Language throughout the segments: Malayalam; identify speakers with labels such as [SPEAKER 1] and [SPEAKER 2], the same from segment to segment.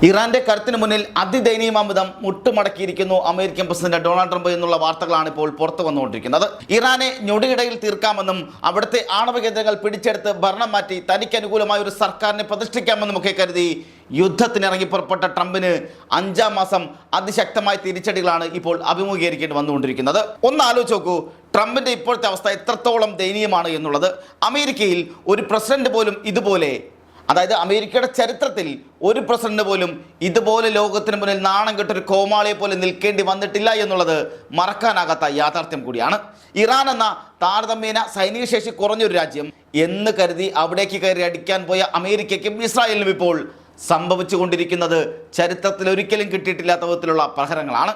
[SPEAKER 1] ഇറാന്റെ കരുത്തിന് മുന്നിൽ അതിദയനീയമാംവിധം മുട്ടുമടക്കിയിരിക്കുന്നു അമേരിക്കൻ പ്രസിഡന്റ് ഡൊണാൾഡ് ട്രംപ് എന്നുള്ള വാർത്തകളാണ് ഇപ്പോൾ പുറത്തു വന്നുകൊണ്ടിരിക്കുന്നത്. ഇറാനെ ഞൊടിയിടയിൽ തീർക്കാമെന്നും അവിടുത്തെ ആണവ കേന്ദ്രങ്ങൾ പിടിച്ചെടുത്ത് ഭരണം മാറ്റി തനിക്ക് അനുകൂലമായ ഒരു സർക്കാരിനെ പ്രതിഷ്ഠിക്കാമെന്നുമൊക്കെ കരുതി യുദ്ധത്തിനിറങ്ങി പുറപ്പെട്ട ട്രംപിന് 5-ാം മാസം അതിശക്തമായ തിരിച്ചടികളാണ് ഇപ്പോൾ അഭിമുഖീകരിക്കേണ്ടി വന്നുകൊണ്ടിരിക്കുന്നത്. ഒന്ന് ആലോചിച്ച് നോക്കൂ, ട്രംപിന്റെ ഇപ്പോഴത്തെ അവസ്ഥ എത്രത്തോളം ദയനീയമാണ് എന്നുള്ളത്. അമേരിക്കയിൽ ഒരു പ്രസിഡന്റ് പോലും ഇതുപോലെ, അതായത് അമേരിക്കയുടെ ചരിത്രത്തിൽ ഒരു പ്രസിഡന്റ് പോലും ഇതുപോലെ ലോകത്തിന് മുന്നിൽ നാണം കെട്ടൊരു കോമാളിയെ പോലെ നിൽക്കേണ്ടി വന്നിട്ടില്ല എന്നുള്ളത് മറക്കാനാകാത്ത യാഥാർത്ഥ്യം കൂടിയാണ്. ഇറാൻ എന്ന താരതമ്യേന സൈനിക ശേഷി കുറഞ്ഞൊരു രാജ്യം എന്ന് കരുതി അവിടേക്ക് കയറി അടിക്കാൻ പോയ അമേരിക്കയ്ക്കും ഇസ്രായേലിനും ഇപ്പോൾ സംഭവിച്ചുകൊണ്ടിരിക്കുന്നത് ചരിത്രത്തിൽ ഒരിക്കലും കിട്ടിയിട്ടില്ലാത്ത വിധത്തിലുള്ള പ്രഹരങ്ങളാണ്.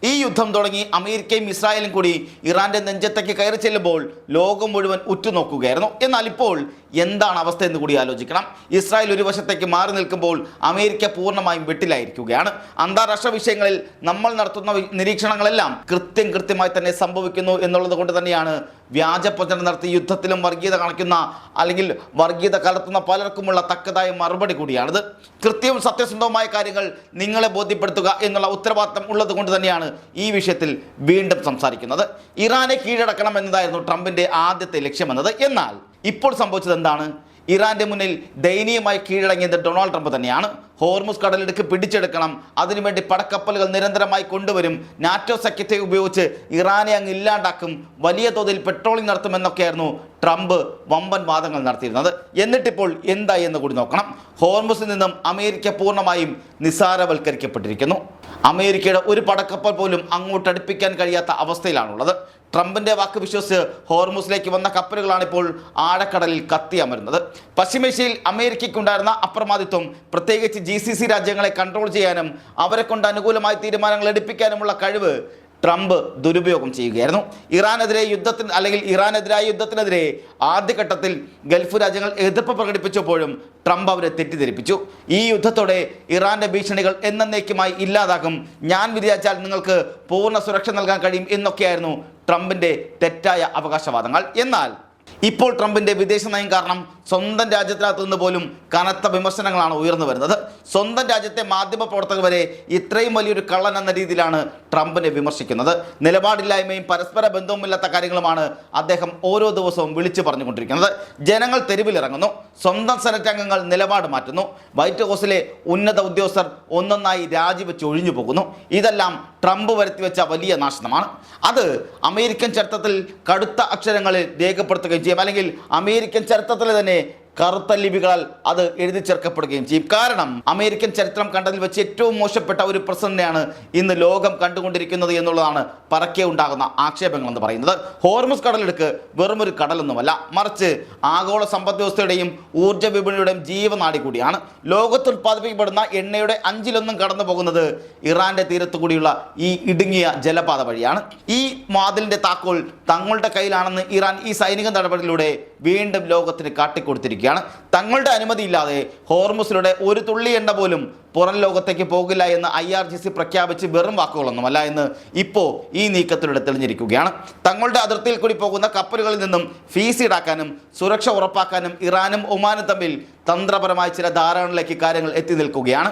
[SPEAKER 1] ഈ യുദ്ധം തുടങ്ങി അമേരിക്കയും ഇസ്രായേലും കൂടി ഇറാന്റെ നെഞ്ചത്തേക്ക് കയറി ചെല്ലുമ്പോൾ ലോകം മുഴുവൻ ഉറ്റുനോക്കുകയായിരുന്നു. എന്നാൽ ഇപ്പോൾ എന്താണ് അവസ്ഥ എന്ന് കൂടി ആലോചിക്കണം. ഇസ്രായേൽ ഒരു വശത്തേക്ക് മാറി നിൽക്കുമ്പോൾ അമേരിക്ക പൂർണ്ണമായും വെട്ടിലായിരിക്കുകയാണ്. അന്താരാഷ്ട്ര വിഷയങ്ങളിൽ നമ്മൾ നടത്തുന്ന നിരീക്ഷണങ്ങളെല്ലാം കൃത്യമായി തന്നെ സംഭവിക്കുന്നു എന്നുള്ളത് കൊണ്ട് തന്നെയാണ് വ്യാജ പ്രചരണം നടത്തി യുദ്ധത്തിലും വർഗീയത കാണിക്കുന്ന അല്ലെങ്കിൽ വർഗീയത കലർത്തുന്ന പലർക്കുമുള്ള തക്കതായ മറുപടി കൂടിയാണിത്. കൃത്യവും സത്യസന്ധവുമായ കാര്യങ്ങൾ നിങ്ങളെ ബോധ്യപ്പെടുത്തുക എന്നുള്ള ഉത്തരവാദിത്തം ഉള്ളത് കൊണ്ട് തന്നെയാണ് ഈ വിഷയത്തിൽ വീണ്ടും സംസാരിക്കുന്നത്. ഇറാനെ കീഴടക്കണം എന്നതായിരുന്നു ട്രംപിന്റെ ആദ്യത്തെ ലക്ഷ്യമെന്നത്. എന്നാൽ ഇപ്പോൾ സംഭവിച്ചത് എന്താണ്? ഇറാന്റെ മുന്നിൽ ദയനീയമായി കീഴടങ്ങിയത് ഡൊണാൾഡ് ട്രംപ് തന്നെയാണ്. ഹോർമുസ് കടലിടുക്ക് പിടിച്ചെടുക്കണം, അതിനുവേണ്ടി പടക്കപ്പലുകൾ നിരന്തരമായി കൊണ്ടുവരും, നാറ്റോ സഖ്യത്തെ ഉപയോഗിച്ച് ഇറാനെ അങ്ങ് ഇല്ലാണ്ടാക്കും, വലിയ തോതിൽ പെട്രോളിംഗ് നടത്തുമെന്നൊക്കെയായിരുന്നു ട്രംപ് വമ്പൻ വാദങ്ങൾ നടത്തിയിരുന്നത്. എന്നിട്ടിപ്പോൾ എന്തായി എന്ന് കൂടി നോക്കണം. ഹോർമുസിൽ നിന്നും അമേരിക്ക പൂർണ്ണമായും നിസ്സാരവൽക്കരിക്കപ്പെട്ടിരിക്കുന്നു. അമേരിക്കയുടെ ഒരു പടക്കപ്പൽ പോലും അങ്ങോട്ട് അടുപ്പിക്കാൻ കഴിയാത്ത അവസ്ഥയിലാണുള്ളത്. ട്രംപിന്റെ വാക്ക് വിശ്വസിച്ച് ഹോർമുസിലേക്ക് വന്ന കപ്പലുകളാണ് ഇപ്പോൾ ആഴക്കടലിൽ കത്തിയമരുന്നത്. പശ്ചിമേഷ്യയിൽ അമേരിക്കയ്ക്കുണ്ടായിരുന്ന അപ്രമാദിത്വം, പ്രത്യേകിച്ച് GCC രാജ്യങ്ങളെ കൺട്രോൾ ചെയ്യാനും അവരെ കൊണ്ട് അനുകൂലമായ തീരുമാനങ്ങൾ എടുപ്പിക്കാനുമുള്ള കഴിവ് ട്രംപ് ദുരുപയോഗം ചെയ്യുകയായിരുന്നു. ഇറാനെതിരായ യുദ്ധത്തിനെതിരെ ആദ്യഘട്ടത്തിൽ ഗൾഫ് രാജ്യങ്ങൾ എതിർപ്പ് പ്രകടിപ്പിച്ചപ്പോഴും ട്രംപ് അവരെ തെറ്റിദ്ധരിപ്പിച്ചു. ഈ യുദ്ധത്തോടെ ഇറാന്റെ ഭീഷണികൾ എന്നേക്കുമായി ഇല്ലാതാക്കും, ഞാൻ വിചാരിച്ചാൽ നിങ്ങൾക്ക് പൂർണ്ണ സുരക്ഷ നൽകാൻ കഴിയും എന്നൊക്കെയായിരുന്നു ട്രംപിന്റെ തെറ്റായ അവകാശവാദങ്ങൾ. എന്നാൽ ഇപ്പോൾ ട്രംപിന്റെ വിദേശ നയം കാരണം സ്വന്തം രാജ്യത്തിനകത്തു നിന്ന് പോലും കനത്ത വിമർശനങ്ങളാണ് ഉയർന്നു വരുന്നത്. സ്വന്തം രാജ്യത്തെ മാധ്യമ പ്രവർത്തകർ വരെ ഇത്രയും വലിയൊരു കള്ളൻ എന്ന രീതിയിലാണ് ട്രംപിനെ വിമർശിക്കുന്നത്. നിലപാടില്ലായ്മയും പരസ്പര ബന്ധവുമില്ലാത്ത കാര്യങ്ങളുമാണ് അദ്ദേഹം ഓരോ ദിവസവും വിളിച്ചു പറഞ്ഞുകൊണ്ടിരിക്കുന്നത്. ജനങ്ങൾ തെരുവിലിറങ്ങുന്നു, സ്വന്തം സെനറ്റ് അംഗങ്ങൾ നിലപാട് മാറ്റുന്നു, വൈറ്റ് ഹൗസിലെ ഉന്നത ഉദ്യോഗസ്ഥർ ഒന്നൊന്നായി രാജിവെച്ച് ഒഴിഞ്ഞു പോകുന്നു. ഇതെല്ലാം ട്രംപ് വരുത്തിവെച്ച വലിയ നാശനമാണ്. അത് അമേരിക്കൻ ചരിത്രത്തിൽ കടുത്ത അക്ഷരങ്ങളിൽ രേഖപ്പെടുത്തുകയും ചെയ്യും, അല്ലെങ്കിൽ അമേരിക്കൻ ചരിത്രത്തിലെ തന്നെ കറുത്ത ലിപികളാൽ അത് എഴുതി ചേർക്കപ്പെടുകയും ചെയ്യും. കാരണം അമേരിക്കൻ ചരിത്രം കണ്ടതിൽ വെച്ച് ഏറ്റവും മോശപ്പെട്ട ഒരു പ്രസിഡന്റിനെയാണ് ഇന്ന് ലോകം കണ്ടുകൊണ്ടിരിക്കുന്നത് എന്നുള്ളതാണ് പരക്കെ ഉണ്ടാകുന്ന ആക്ഷേപങ്ങൾ എന്ന് പറയുന്നത്. ഹോർമുസ് കടലിടുക്ക് വെറുമൊരു കടലൊന്നുമല്ല, മറിച്ച് ആഗോള സമ്പദ് വ്യവസ്ഥയുടെയും ഊർജ്ജ വിപണിയുടെയും ജീവനാടി കൂടിയാണ്. ലോകത്ത് ഉത്പാദിപ്പിക്കപ്പെടുന്ന എണ്ണയുടെ 1/5 കടന്നു പോകുന്നത് ഇറാന്റെ തീരത്തു കൂടിയുള്ള ഈ ഇടുങ്ങിയ ജലപാത വഴിയാണ്. ഈ വാതിലിന്റെ താക്കോൽ തങ്ങളുടെ കയ്യിലാണെന്ന് ഇറാൻ ഈ സൈനിക നടപടിയിലൂടെ വീണ്ടും ലോകത്തിന് കാട്ടിക്കൊടുത്തിരിക്കുകയാണ്. തങ്ങളുടെ അനുമതിയില്ലാതെ ഹോർമുസിലൂടെ ഒരു തുള്ളി എണ്ണ പോലും പുറം ലോകത്തേക്ക് പോകില്ല എന്ന് IRGC പ്രഖ്യാപിച്ച് വെറും വാക്കുകളൊന്നുമല്ല എന്ന് ഇപ്പോൾ ഈ നീക്കത്തിലൂടെ തെളിഞ്ഞിരിക്കുകയാണ്. തങ്ങളുടെ അതിർത്തിയിൽ കൂടി പോകുന്ന കപ്പലുകളിൽ നിന്നും ഫീസ് ഈടാക്കാനും സുരക്ഷ ഉറപ്പാക്കാനും ഇറാനും ഒമാനും തമ്മിൽ തന്ത്രപരമായ ചില ധാരണകളിലേക്ക് കാര്യങ്ങൾ എത്തി നിൽക്കുകയാണ്.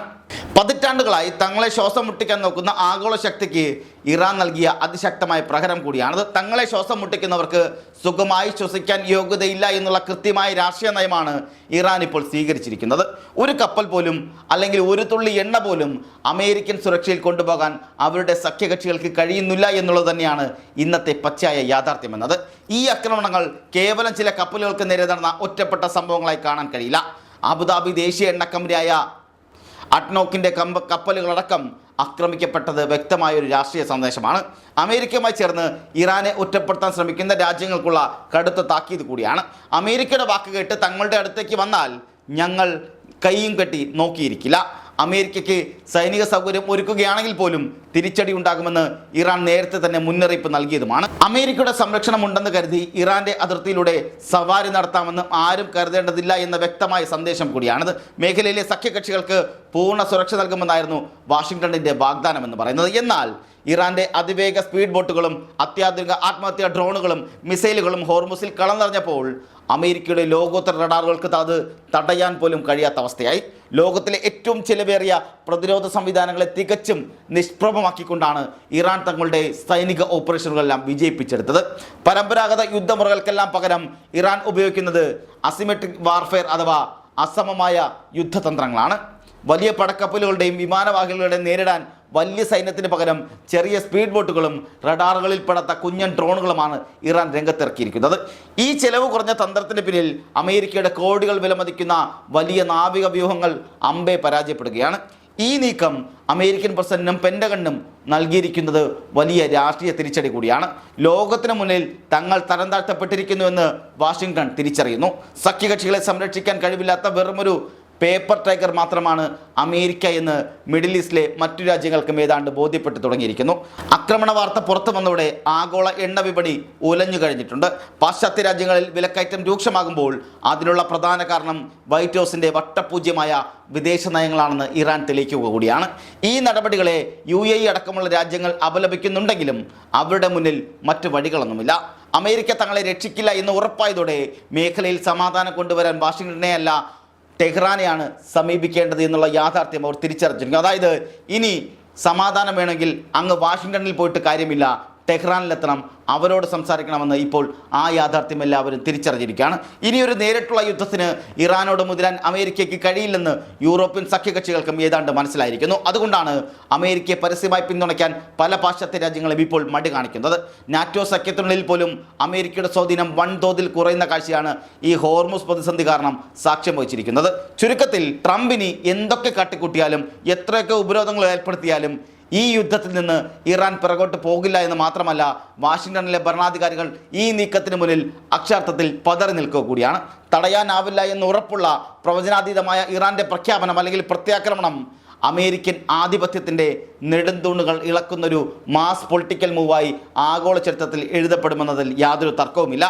[SPEAKER 1] പതിറ്റാണ്ടുകളായി തങ്ങളെ ശ്വാസം മുട്ടിക്കാൻ നോക്കുന്ന ആഗോള ശക്തിക്ക് ഇറാൻ നൽകിയ അതിശക്തമായ പ്രഹരം കൂടിയാണത്. തങ്ങളെ ശ്വാസം മുട്ടിക്കുന്നവർക്ക് സുഖമായി ശ്വസിക്കാൻ യോഗ്യതയില്ല എന്നുള്ള കൃത്യമായ രാഷ്ട്രീയ നയമാണ് ഇറാൻ ഇപ്പോൾ സ്വീകരിച്ചിരിക്കുന്നത്. ഒരു കപ്പൽ പോലും അല്ലെങ്കിൽ ഒരു തുള്ളി എണ്ണ പോലും അമേരിക്കൻ സുരക്ഷയിൽ കൊണ്ടുപോകാൻ അവരുടെ സഖ്യകക്ഷികൾക്ക് കഴിയുന്നില്ല എന്നുള്ളത് തന്നെയാണ് ഇന്നത്തെ പച്ചയായ യാഥാർത്ഥ്യമെന്നത്. ഈ ആക്രമണങ്ങൾ കേവലം ചില കപ്പലുകൾക്ക് നേരെ നടന്ന ഒറ്റപ്പെട്ട സംഭവങ്ങളായി കാണാൻ കഴിയില്ല. അബുദാബി ദേശീയ എണ്ണ കമ്പനിയായ അഡ്നോക്കിൻ്റെ കപ്പലുകളടക്കം ആക്രമിക്കപ്പെട്ടത് വ്യക്തമായൊരു രാഷ്ട്രീയ സന്ദേശമാണ്. അമേരിക്കയുമായി ചേർന്ന് ഇറാനെ ഒറ്റപ്പെടുത്താൻ ശ്രമിക്കുന്ന രാജ്യങ്ങൾക്കുള്ള കടുത്ത താക്കീത് കൂടിയാണ്. അമേരിക്കയുടെ വാക്ക് കേട്ട് തങ്ങളുടെ അടുത്തേക്ക് വന്നാൽ ഞങ്ങൾ കൈയും കെട്ടി നോക്കിയിരിക്കില്ല. അമേരിക്കയ്ക്ക് സൈനിക സൗകര്യം ഒരുക്കുകയാണെങ്കിൽ പോലും തിരിച്ചടി ഉണ്ടാകുമെന്ന് ഇറാൻ നേരത്തെ തന്നെ മുന്നറിയിപ്പ് നൽകിയതുമാണ്. അമേരിക്കയുടെ സംരക്ഷണം ഉണ്ടെന്ന് കരുതി ഇറാന്റെ അതിർത്തിയിലൂടെ സവാരി നടത്താമെന്ന് ആരും കരുതേണ്ടതില്ല എന്ന വ്യക്തമായ സന്ദേശം കൂടിയാണിത്. മേഖലയിലെ സഖ്യകക്ഷികൾക്ക് പൂർണ്ണ സുരക്ഷ നൽകുമെന്നായിരുന്നു വാഷിംഗ്ടണിൻ്റെ വാഗ്ദാനം എന്ന് പറയുന്നത്. എന്നാൽ ഇറാന്റെ അതിവേഗ സ്പീഡ് ബോട്ടുകളും അത്യാധുനിക ആത്മഹത്യാ ഡ്രോണുകളും മിസൈലുകളും ഹോർമുസിൽ കളം നിറഞ്ഞപ്പോൾ അമേരിക്കയുടെ ലോകോത്തര റഡാറുകൾക്ക് അത് തടയാൻ പോലും കഴിയാത്ത അവസ്ഥയായി. ലോകത്തിലെ ഏറ്റവും ചെലവേറിയ പ്രതിരോധ സംവിധാനങ്ങളെ തികച്ചും നിഷ്പ്രഭമാക്കിക്കൊണ്ടാണ് ഇറാൻ തങ്ങളുടെ സൈനിക ഓപ്പറേഷനുകളെല്ലാം വിജയിപ്പിച്ചെടുത്തത്. പരമ്പരാഗത യുദ്ധമുറകൾക്കെല്ലാം പകരം ഇറാൻ ഉപയോഗിക്കുന്നത് അസിമെട്രിക് വാർഫെയർ അഥവാ അസമമായ യുദ്ധതന്ത്രങ്ങളാണ്. വലിയ പടക്കപ്പലുകളുടെയും വിമാനവാഹികളുടെയും നേരിടാൻ വലിയ സൈന്യത്തിന് പകരം ചെറിയ സ്പീഡ് ബോട്ടുകളും റഡാറുകളിൽ പെടാത്ത കുഞ്ഞൻ ഡ്രോണുകളുമാണ് ഇറാൻ രംഗത്തിറക്കിയിരിക്കുന്നത്. ഈ ചെലവ് കുറഞ്ഞ തന്ത്രത്തിന് പിന്നിൽ അമേരിക്കയുടെ കോടികൾ വിലമതിക്കുന്ന വലിയ നാവിക വ്യൂഹങ്ങൾ അമ്പെ പരാജയപ്പെടുകയാണ്. ഈ നീക്കം അമേരിക്കൻ പ്രസിഡന്റിനും പെന്റഗണിനും നൽകിയിരിക്കുന്നത് വലിയ രാഷ്ട്രീയ തിരിച്ചടി കൂടിയാണ്. ലോകത്തിന് മുന്നിൽ തങ്ങൾ തരം താഴ്ത്തപ്പെട്ടിരിക്കുന്നുവെന്ന് വാഷിംഗ്ടൺ തിരിച്ചറിയുന്നു. സഖ്യകക്ഷികളെ സംരക്ഷിക്കാൻ കഴിവില്ലാത്ത വെറുമൊരു പേപ്പർ ടൈഗർ മാത്രമാണ് അമേരിക്ക എന്ന് മിഡിൽ ഈസ്റ്റിലെ മറ്റു രാജ്യങ്ങൾക്കും ഏതാണ്ട് ബോധ്യപ്പെട്ടു തുടങ്ങിയിരിക്കുന്നു. ആക്രമണ വാർത്ത പുറത്തു വന്നതോടെ ആഗോള എണ്ണ വിപണി ഉലഞ്ഞു കഴിഞ്ഞിട്ടുണ്ട്. പാശ്ചാത്യ രാജ്യങ്ങളിൽ വിലക്കയറ്റം രൂക്ഷമാകുമ്പോൾ അതിനുള്ള പ്രധാന കാരണം വൈറ്റ് ഹൗസിൻ്റെ വട്ടപൂജ്യമായ വിദേശ നയങ്ങളാണെന്ന് ഇറാൻ തെളിയിക്കുക കൂടിയാണ്. ഈ നടപടികളെ UAE അടക്കമുള്ള രാജ്യങ്ങൾ അപലപിക്കുന്നുണ്ടെങ്കിലും അവരുടെ മുന്നിൽ മറ്റു വഴികളൊന്നുമില്ല. അമേരിക്ക തങ്ങളെ രക്ഷിക്കില്ല എന്ന് ഉറപ്പായതോടെ മേഖലയിൽ സമാധാനം കൊണ്ടുവരാൻ വാഷിംഗ്ടനെയല്ല ടെഹ്റാനെയാണ് സമീപിക്കേണ്ടത് എന്നുള്ള യാഥാർത്ഥ്യം അവർ തിരിച്ചറിഞ്ഞിരിക്കുന്നു. അതായത് ഇനി സമാധാനം വേണമെങ്കിൽ അങ്ങ് വാഷിംഗ്ടണിൽ പോയിട്ട് കാര്യമില്ല, ടെഹ്റാനിലെത്തണം, അവരോട് സംസാരിക്കണമെന്ന് ഇപ്പോൾ ആ യാഥാർത്ഥ്യം എല്ലാവരും തിരിച്ചറിഞ്ഞിരിക്കുകയാണ്. ഇനിയൊരു നേരിട്ടുള്ള യുദ്ധത്തിന് ഇറാനോട് മുതിരാൻ അമേരിക്കയ്ക്ക് കഴിയില്ലെന്ന് യൂറോപ്യൻ സഖ്യകക്ഷികൾക്കും ഏതാണ്ട് മനസ്സിലായിരിക്കുന്നു. അതുകൊണ്ടാണ് അമേരിക്കയെ പരസ്യമായി പിന്തുണയ്ക്കാൻ പല പാശ്ചാത്യ രാജ്യങ്ങളും ഇപ്പോൾ മടി കാണിക്കുന്നത്. നാറ്റോ സഖ്യത്തിനുള്ളിൽ പോലും അമേരിക്കയുടെ സ്വാധീനം വൻതോതിൽ കുറയുന്ന കാഴ്ചയാണ് ഈ ഹോർമുസ് പ്രതിസന്ധി കാരണം സാക്ഷ്യം വഹിച്ചിരിക്കുന്നത്. ചുരുക്കത്തിൽ ട്രംപിന് എന്തൊക്കെ കാട്ടിക്കൂട്ടിയാലും എത്രയൊക്കെ ഉപരോധങ്ങൾ ഏർപ്പെടുത്തിയാലും ഈ യുദ്ധത്തിൽ നിന്ന് ഇറാൻ പിറകോട്ട് പോകില്ല എന്ന് മാത്രമല്ല, വാഷിംഗ്ടണിലെ ഭരണാധികാരികൾ ഈ നീക്കത്തിന് മുന്നിൽ അക്ഷരാർത്ഥത്തിൽ പതറി നിൽക്കുക കൂടിയാണ്. തടയാനാവില്ല എന്ന് ഉറപ്പുള്ള പ്രവചനാതീതമായ ഇറാന്റെ പ്രഖ്യാപനം അല്ലെങ്കിൽ പ്രത്യാക്രമണം അമേരിക്കൻ ആധിപത്യത്തിൻ്റെ നെടുന്തൂണുകൾ ഇളക്കുന്നൊരു മാസ് പൊളിറ്റിക്കൽ മൂവായി ആഗോള ചരിത്രത്തിൽ എഴുതപ്പെടുമെന്നതിൽ യാതൊരു തർക്കവുമില്ല.